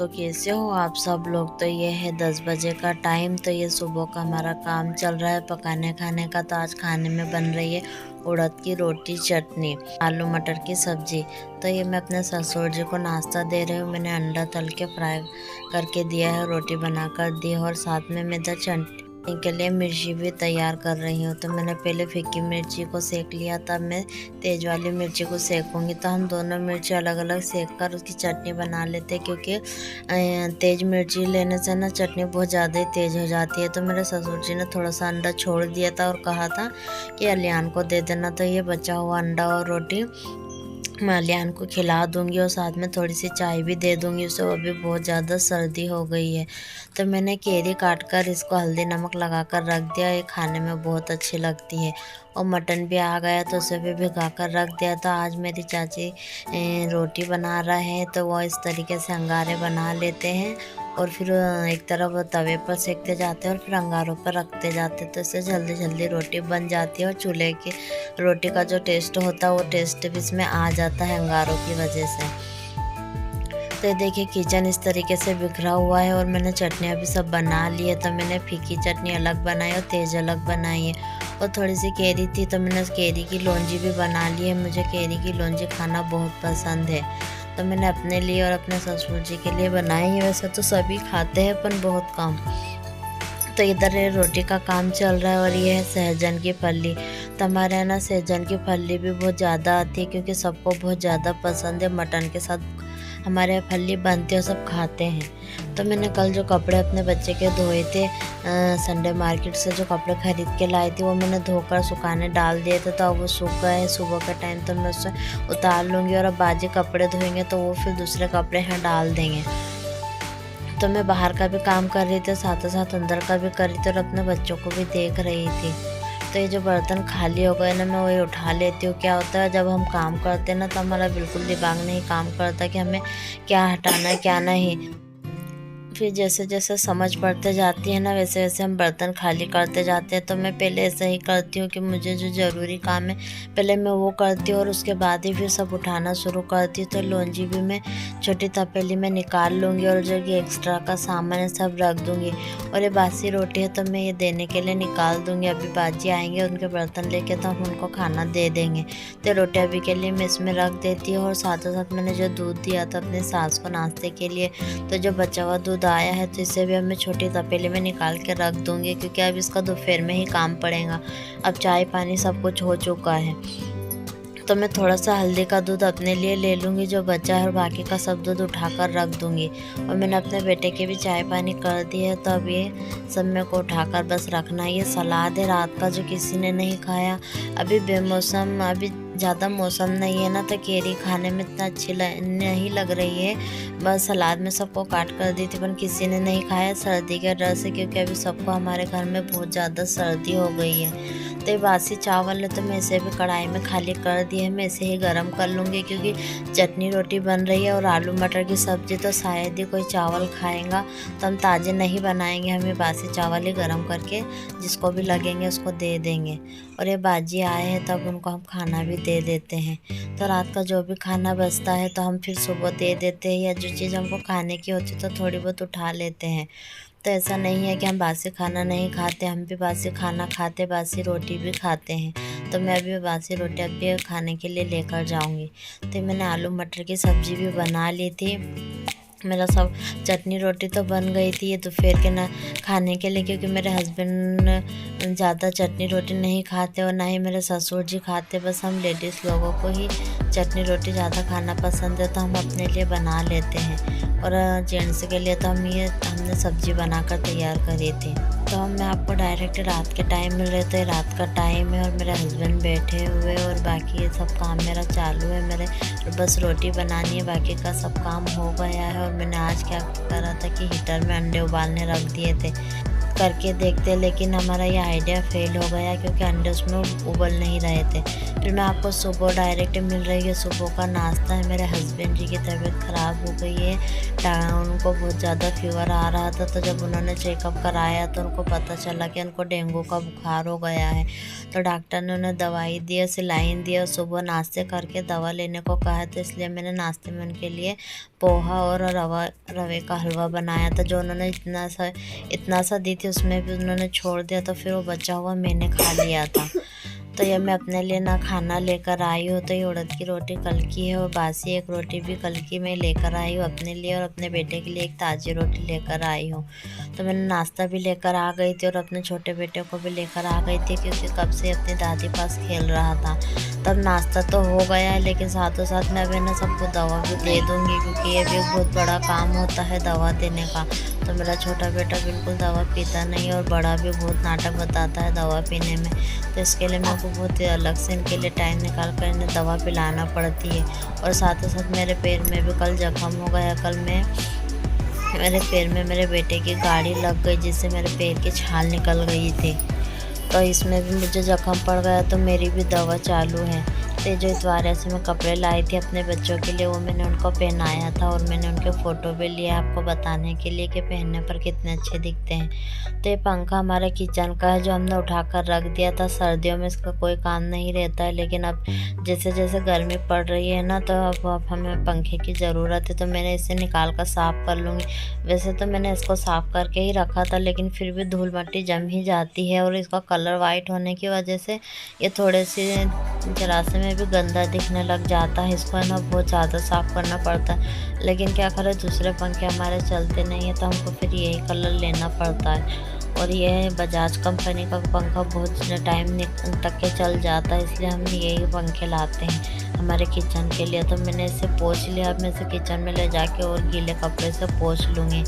दोस्तों, कैसे हो आप सब लोग। तो ये है 10 बजे का टाइम। तो ये सुबह का हमारा काम चल रहा है पकाने खाने का। तो आज खाने में बन रही है उड़द की रोटी, चटनी, आलू मटर की सब्जी। तो ये मैं अपने ससुर जी को नाश्ता दे रही हूँ। मैंने अंडा तल के फ्राई करके दिया है, रोटी बनाकर दी है और साथ में मैं इधर चटनी के लिए मिर्ची भी तैयार कर रही हूँ। तो मैंने पहले फीकी मिर्ची को सेक लिया, तब मैं तेज वाली मिर्ची को सेकूंगी। तो हम दोनों मिर्ची अलग अलग सेक कर उसकी चटनी बना लेते हैं, क्योंकि तेज मिर्ची लेने से ना चटनी बहुत ज़्यादा ही तेज हो जाती है। तो मेरे ससुर जी ने थोड़ा सा अंडा छोड़ दिया था और कहा था कि अलियान को दे देना। तो ये बचा हुआ अंडा और रोटी मैं अलियान को खिला दूंगी और साथ में थोड़ी सी चाय भी दे दूंगी उसे। वो भी बहुत ज़्यादा सर्दी हो गई है। तो मैंने केरी काट कर इसको हल्दी नमक लगा कर रख दिया। ये खाने में बहुत अच्छी लगती है। और मटन भी आ गया तो उसे भी भिगा कर रख दिया। तो आज मेरी चाची रोटी बना रहा है, तो वो इस तरीके से अंगारे बना लेते हैं और फिर एक तरफ तवे पर सेकते जाते हैं और फिर अंगारों पर रखते जाते हैं। तो इससे जल्दी जल्दी रोटी बन जाती है और चूल्हे की रोटी का जो टेस्ट होता है वो टेस्ट भी इसमें आ जाता है अंगारों की वजह से। तो ये देखिए किचन इस तरीके से बिखरा हुआ है और मैंने चटनियाँ भी सब बना ली है। तो मैंने फीकी चटनी अलग बनाई और तेज अलग बनाई है। और थोड़ी सी केरी थी तो मैंने उस केरी की लौंजी भी बना ली है। मुझे केरी की लौंजी खाना बहुत पसंद है, तो मैंने अपने लिए और अपने ससुर जी के लिए बनाई है। वैसे तो सभी खाते हैं पर बहुत कम। तो इधर रोटी का काम चल रहा है और ये है सहजन की फली। तो हमारे यहाँ ना सहजन की फली भी बहुत ज़्यादा आती है, क्योंकि सबको बहुत ज़्यादा पसंद है। मटन के साथ हमारे यहाँ फली बनती है और सब खाते हैं। तो मैंने कल जो कपड़े अपने बच्चे के धोए थे, संडे मार्केट से जो कपड़े खरीद के लाई थी, वो मैंने धोकर सुखाने डाल दिए थे। तो अब वो सूख गए सुबह के टाइम। तो मैं उसे उतार लूँगी और अब बाजी कपड़े धोएंगे तो वो फिर दूसरे कपड़े यहाँ डाल देंगे। तो मैं बाहर का भी काम कर रही थी, साथ ही साथ अंदर का भी कर रही थी और अपने बच्चों को भी देख रही थी। तो ये जो बर्तन खाली हो गए ना, मैं वही उठा लेती हूँ। क्या होता है जब हम काम करते हैं ना, तो हमारा बिल्कुल दिमाग नहीं काम करता कि हमें क्या हटाना है क्या नहीं। फिर जैसे जैसे समझ पड़ते जाती है ना, वैसे वैसे हम बर्तन खाली करते जाते हैं। तो मैं पहले ऐसा ही करती हूँ कि मुझे जो ज़रूरी काम है पहले मैं वो करती हूँ और उसके बाद ही फिर सब उठाना शुरू करती हूँ। तो लौंजी भी मैं छोटी तपेली में निकाल लूँगी और जो कि एक्स्ट्रा का सामान है सब रख दूँगी। और ये बासी रोटी है तो मैं ये देने के लिए निकाल दूँगी। अभी बाजी आएंगे उनके बर्तन लेके, तो हम उनको खाना दे देंगे। तो रोटी अभी के लिए मैं इसमें रख देती हूँ। और साथ ही साथ मैंने जो दूध दिया था अपने सास को नाश्ते के लिए, तो जो बचा हुआ दूध आया है तो इसे भी अब मैं छोटी तपेली में निकाल के रख दूंगी, क्योंकि अब इसका दोपहर में ही काम पड़ेगा। अब चाय पानी सब कुछ हो चुका है। तो मैं थोड़ा सा हल्दी का दूध अपने लिए ले लूँगी जो बचा है, और बाकी का सब दूध उठाकर रख दूँगी। और मैंने अपने बेटे के भी चाय पानी कर दिया है। तो अब ये सब मेरे को उठाकर बस रखना है। ये सलाद है रात का जो किसी ने नहीं खाया। अभी बेमौसम, अभी ज़्यादा मौसम नहीं है ना, तो केरी खाने में इतना अच्छी नहीं लग रही है। बस सलाद में सबको काट कर दी थी पर किसी ने नहीं खाया सर्दी के डर से, क्योंकि अभी सबको हमारे घर में बहुत ज़्यादा सर्दी हो गई है। तो ये बासी चावल है तो मैं इसे भी कढ़ाई में खाली कर दिए, मैं इसे ही गर्म कर लूँगी, क्योंकि चटनी रोटी बन रही है और आलू मटर की सब्ज़ी तो शायद ही कोई चावल खाएगा। तो हम ताज़े नहीं बनाएंगे, हम ये बासी चावल ही गर्म करके जिसको भी लगेंगे उसको दे देंगे। और ये बाजी आए हैं तब उनको हम खाना भी दे देते हैं। तो रात का जो भी खाना बचता है तो हम फिर सुबह दे देते हैं, या जो चीज़ हमको खाने की होती तो थोड़ी बहुत उठा लेते हैं। तो ऐसा नहीं है कि हम बासी खाना नहीं खाते, हम भी बासी खाना खाते, बासी रोटी भी खाते हैं। तो मैं अभी बासी रोटी अभी खाने के लिए लेकर जाऊंगी। तो मैंने आलू मटर की सब्ज़ी भी बना ली थी। मेरा सब चटनी रोटी तो बन गई थी ये दोपहर के ना खाने के लिए, क्योंकि मेरे हस्बैंड ज़्यादा चटनी रोटी नहीं खाते और ना ही मेरे ससुर जी खाते। बस हम लेडीज़ लोगों को ही चटनी रोटी ज़्यादा खाना पसंद है, तो हम अपने लिए बना लेते हैं। और जेंट्स के लिए तो हमने सब्ज़ी बनाकर तैयार करी थी। तो मैं आपको डायरेक्ट रात के टाइम मिल रहे थे, रात का टाइम है और मेरे हस्बैंड बैठे हुए और बाकी ये सब काम मेरा चालू है। मेरे बस रोटी बनानी है, बाकी का सब काम हो गया है। और मैंने आज क्या करा था कि हीटर में अंडे उबालने रख दिए थे। करके देखते, लेकिन हमारा ये आइडिया फेल हो गया क्योंकि अंडे उसमें उबल नहीं रहे थे। फिर मैं आपको सुबह डायरेक्ट मिल रही है सुबह का नाश्ता है। मेरे हस्बैंड जी की तबीयत ख़राब हो गई है, उनको बहुत ज़्यादा फीवर आ रहा था। तो जब उन्होंने चेकअप कराया तो उनको पता चला कि उनको डेंगू का बुखार हो गया है। तो डॉक्टर ने उन्हें दवाई दी, सिलाइन दी और सुबह नाश्ते करके दवा लेने को कहा है। तो इसलिए मैंने नाश्ते में उनके लिए पोहा और रवे का हलवा बनाया था, जो उन्होंने इतना सा दी थी उसमें भी उन्होंने छोड़ दिया, तो फिर वो बचा हुआ मैंने खा लिया था। तो ये मैं अपने लिए ना खाना लेकर आई हूँ। तो ये उड़द की रोटी कल की है और बासी एक रोटी भी कल की मैं लेकर आई हूँ अपने लिए, और अपने बेटे के लिए एक ताज़ी रोटी लेकर आई हूँ। तो मैंने नाश्ता भी लेकर आ गई थी और अपने छोटे बेटे को भी लेकर आ गई थी, क्योंकि कब से अपनी दादी पास खेल रहा था। तब नाश्ता तो हो गया है, लेकिन साथों साथ मैं अभी ना सबको दवा भी दे दूँगी, क्योंकि ये भी एक बहुत बड़ा काम होता है दवा देने का। तो मेरा छोटा बेटा बिल्कुल दवा पीता नहीं है और बड़ा भी बहुत नाटक बताता है दवा पीने में। तो इसके लिए मेरे को बहुत अलग से इनके लिए टाइम निकाल कर इन्हें दवा पिलाना पड़ती है। और साथ ही साथ मेरे पैर में भी कल जख्म हो गया। कल मेरे पैर में मेरे बेटे की गाड़ी लग गई, जिससे मेरे पैर की छाल निकल गई थी। तो इसमें भी मुझे जख्म पड़ गया, तो मेरी भी दवा चालू है। तो जो इतवार से मैं कपड़े लाई थी अपने बच्चों के लिए, वो मैंने उनको पहनाया था और मैंने उनके फ़ोटो भी लिया आपको बताने के लिए कि पहनने पर कितने अच्छे दिखते हैं। तो ये पंखा हमारे किचन का है, जो हमने उठाकर रख दिया था। सर्दियों में इसका कोई काम नहीं रहता है, लेकिन अब जैसे जैसे गर्मी पड़ रही है ना, तो अब हमें पंखे की ज़रूरत है। तो मैंने इसे निकाल कर साफ़ कर लूँगी। वैसे तो मैंने इसको साफ़ करके ही रखा था, लेकिन फिर भी धूल मिट्टी जम ही जाती है, और इसका कलर वाइट होने की वजह से ये थोड़े से जरा से में भी गंदा दिखने लग जाता है। इसको है ना बहुत ज़्यादा साफ़ करना पड़ता है, लेकिन क्या करें दूसरे पंखे हमारे चलते नहीं हैं, तो हमको फिर यही कलर लेना पड़ता है। और ये बजाज कंपनी का पंखा बहुत टाइम तक के चल जाता है, इसलिए हम यही पंखे लाते हैं हमारे किचन के लिए। तो मैंने इसे पोंछ लिया, अब मैं इसे किचन में ले जाके और गीले कपड़े से पोंछ लूँगी।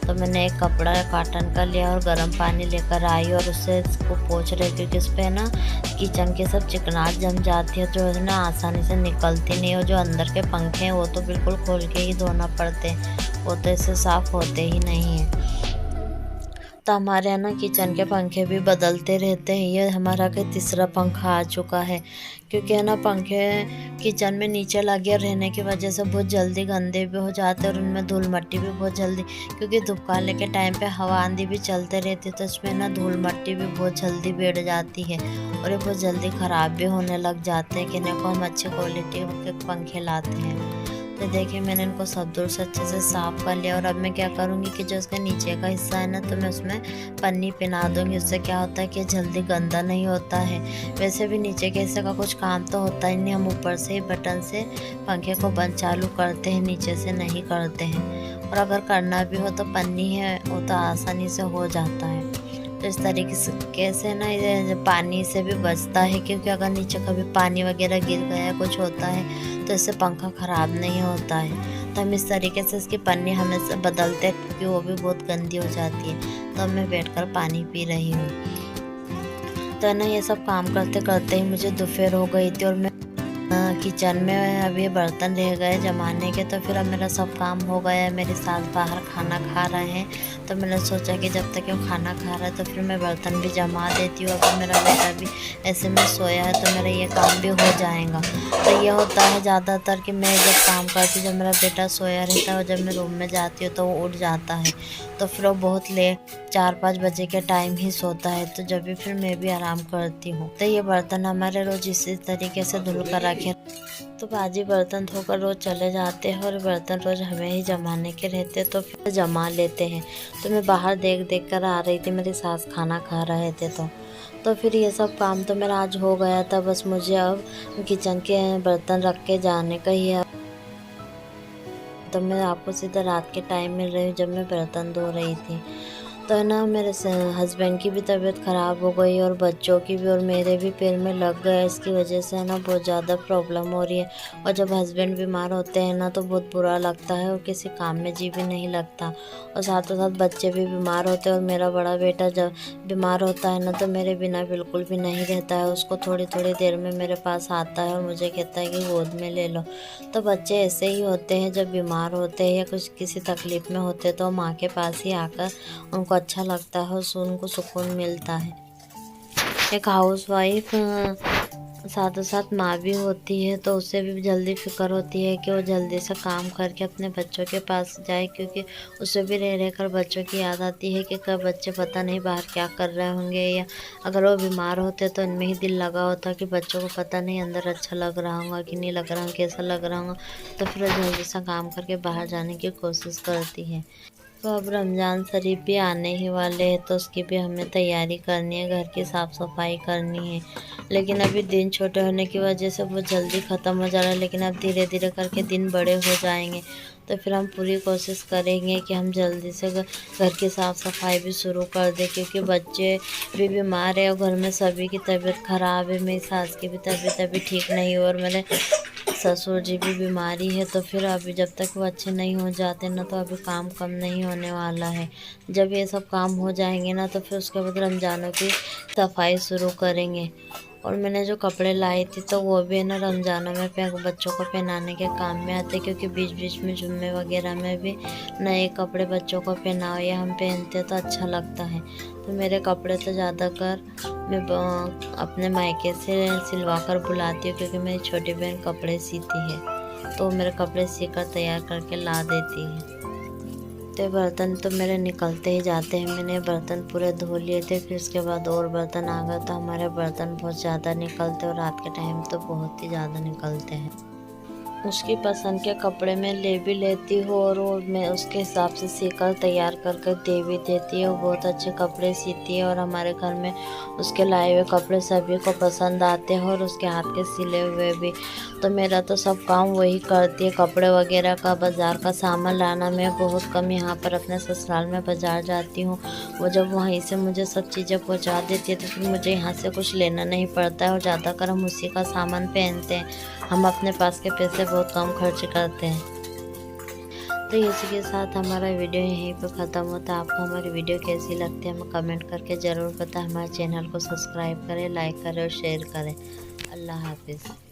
तो मैंने एक कपड़ा कॉटन का लिया और गर्म पानी लेकर आई और उससे इसको पोंछ रही, क्योंकि इस पर ना किचन के सब चिकनाहट जम जाती है, जो है ना आसानी से निकलती नहीं। और जो अंदर के पंखे हैं वो तो बिल्कुल खोल के ही धोना पड़ते हैं, वो तो इससे साफ़ होते ही नहीं हैं। तो हमारे यहाँ ना किचन के पंखे भी बदलते रहते हैं। ये हमारा के तीसरा पंखा आ चुका है, क्योंकि है ना पंखे किचन में नीचे लगे रहने की वजह से बहुत जल्दी गंदे भी हो जाते हैं, और उनमें धूल मट्टी भी बहुत जल्दी, क्योंकि धूपकाले के टाइम पे हवा आंधी भी चलते रहती है, तो इसमें ना धूल मट्टी भी बहुत जल्दी बैठ जाती है और ये बहुत जल्दी ख़राब भी होने लग जाते हैं। कहने को हम अच्छी क्वालिटी के पंखे लाते हैं। तो देखिए मैंने इनको सब दूर से अच्छे से साफ़ कर लिया, और अब मैं क्या करूँगी कि जो उसका नीचे का हिस्सा है ना, तो मैं उसमें पन्नी पहना दूँगी। उससे क्या होता है कि जल्दी गंदा नहीं होता है। वैसे भी नीचे के हिस्से का कुछ काम तो होता ही नहीं, हम ऊपर से ही बटन से पंखे को बंद चालू करते हैं, नीचे से नहीं करते हैं। और अगर करना भी हो तो पन्नी है वो तो आसानी से हो जाता है। तो इस तरीके से ना ये पानी से भी बचता है, क्योंकि अगर नीचे कभी पानी वगैरह गिर गया कुछ होता है तो इससे पंखा ख़राब नहीं होता है। तो हम इस तरीके से इसकी पन्नी हमेशा बदलते हैं, क्योंकि वो भी बहुत गंदी हो जाती है। तो अब मैं बैठकर पानी पी रही हूँ। तो ना ये सब काम करते करते ही मुझे दोपहर हो गई थी, और मैं किचन में अभी बर्तन रह गए जमाने के। तो फिर अब मेरा सब काम हो गया है। मेरे सास बाहर खाना खा रहे हैं, तो मैंने सोचा कि जब तक वो खाना खा रहा है तो फिर मैं बर्तन भी जमा देती हूँ। अगर मेरा बेटा भी ऐसे में सोया है तो मेरा ये काम भी हो जाएगा। तो ये होता है ज़्यादातर कि मैं जब काम करती हूँ, जब मेरा बेटा सोया रहता है और जब मैं रूम में जाती हूँ तो वो उठ जाता है, तो फिर वो बहुत लेट 4-5 बजे के टाइम ही सोता है। तो जब भी फिर मैं भी आराम करती हूँ। तो ये बर्तन हमारे रोज़ इसी तरीके से धुल कर रखे, तो बाजी बर्तन धोकर रोज़ चले जाते हैं, और बर्तन रोज़ हमें ही जमाने के रहते, तो फिर जमा लेते हैं। तो मैं बाहर देख देख कर आ रही थी, मेरी सास खाना खा रहे थे, तो फिर ये सब काम तो मेरा आज हो गया था। बस मुझे अब किचन के बर्तन रख के जाने का ही है। तो मैं आपको सीधा रात के टाइम मिल रही हूँ, जब मैं बर्तन धो रही थी। तो है ना मेरे हस्बैंड की भी तबीयत ख़राब हो गई, और बच्चों की भी, और मेरे भी पैर में लग गया। इसकी वजह से है ना बहुत ज़्यादा प्रॉब्लम हो रही है। और जब हस्बैंड बीमार होते हैं ना तो बहुत बुरा लगता है, और किसी काम में जी भी नहीं लगता। और साथों साथ बच्चे भी बीमार होते हैं, और मेरा बड़ा बेटा जब बीमार होता है ना तो मेरे बिना बिल्कुल भी नहीं रहता है। उसको थोड़ी थोड़ी देर में मेरे पास आता है और मुझे कहता है कि गोद में ले लो। तो बच्चे ऐसे ही होते हैं, जब बीमार होते हैं या कुछ किसी तकलीफ़ में होते हैं तो माँ के पास ही आकर उनको को अच्छा लगता है, उससे उनको सुकून मिलता है। एक हाउसवाइफ साथ साथ माँ भी होती है, तो उसे भी जल्दी फिक्र होती है कि वो जल्दी से काम करके अपने बच्चों के पास जाए, क्योंकि उसे भी रह रहकर बच्चों की याद आती है कि कब बच्चे पता नहीं बाहर क्या कर रहे होंगे, या अगर वो बीमार होते तो इनमें ही दिल लगा होता कि बच्चों को पता नहीं अंदर अच्छा लग रहा होगा कि नहीं लग रहा होगा, कैसा लग रहा होगा, तो फिर वो जल्दी से काम करके बाहर जाने की कोशिश करती है। तो अब रमज़ान शरीफ भी आने ही वाले हैं, तो उसकी भी हमें तैयारी करनी है, घर की साफ़ सफाई करनी है। लेकिन अभी दिन छोटे होने की वजह से वो जल्दी ख़त्म हो जा रहा है, लेकिन अब धीरे धीरे करके दिन बड़े हो जाएंगे, तो फिर हम पूरी कोशिश करेंगे कि हम जल्दी से घर की साफ़ सफाई भी शुरू कर दें, क्योंकि बच्चे भी बीमार है और घर में सभी की तबीयत ख़राब है। मेरी सास की भी तबीयत अभी ठीक नहीं है और मेरे ससुर जी भी बीमारी है, तो फिर अभी जब तक वो अच्छे नहीं हो जाते ना, तो अभी काम कम नहीं होने वाला है। जब ये सब काम हो जाएंगे ना, तो फिर उसके बाद रमज़ानों की सफाई शुरू करेंगे। और मैंने जो कपड़े लाई थी, तो वो भी है ना रमज़ानों में बच्चों को पहनाने के काम में आते, क्योंकि बीच बीच में जुम्मे वगैरह में भी नए कपड़े बच्चों को पहनाओ या हम पहनते तो अच्छा लगता है। तो मेरे कपड़े तो ज़्यादातर मैं अपने मायके से सिलवा कर बुलाती हूँ, क्योंकि मेरी छोटी बहन कपड़े सीती है, तो मेरे कपड़े सीकर तैयार करके ला देती है। तो बर्तन तो मेरे निकलते ही जाते हैं। मैंने बर्तन पूरे धो लिए थे, फिर उसके बाद और बर्तन आ गए, तो हमारे बर्तन बहुत ज़्यादा निकलते और रात के टाइम तो बहुत ही ज़्यादा निकलते हैं। उसकी पसंद के कपड़े मैं ले भी लेती हूँ और वो मैं उसके हिसाब से सीकर तैयार करके दे भी देती है। वो बहुत अच्छे कपड़े सीती है और हमारे घर में उसके लाए हुए कपड़े सभी को पसंद आते हैं और उसके हाथ के सिले हुए भी। तो मेरा तो सब काम वही करती है, कपड़े वगैरह का, बाज़ार का सामान लाना। मैं बहुत कम यहाँ पर अपने ससुराल में बाज़ार जाती हूँ। वो जब वहीं से मुझे सब चीज़ें पहुँचा देती है, तो फिर मुझे यहाँ से कुछ लेना नहीं पड़ता है और ज़्यादातर हम उसी का सामान पहनते हैं। हम अपने पास के पैसे बहुत कम खर्च करते हैं। तो इसी के साथ हमारा वीडियो यहीं पर ख़त्म होता है। आपको हमारी वीडियो कैसी लगती है हमें कमेंट करके ज़रूर बताएं। हमारे चैनल को सब्सक्राइब करें, लाइक करें और शेयर करें। अल्लाह हाफिज़।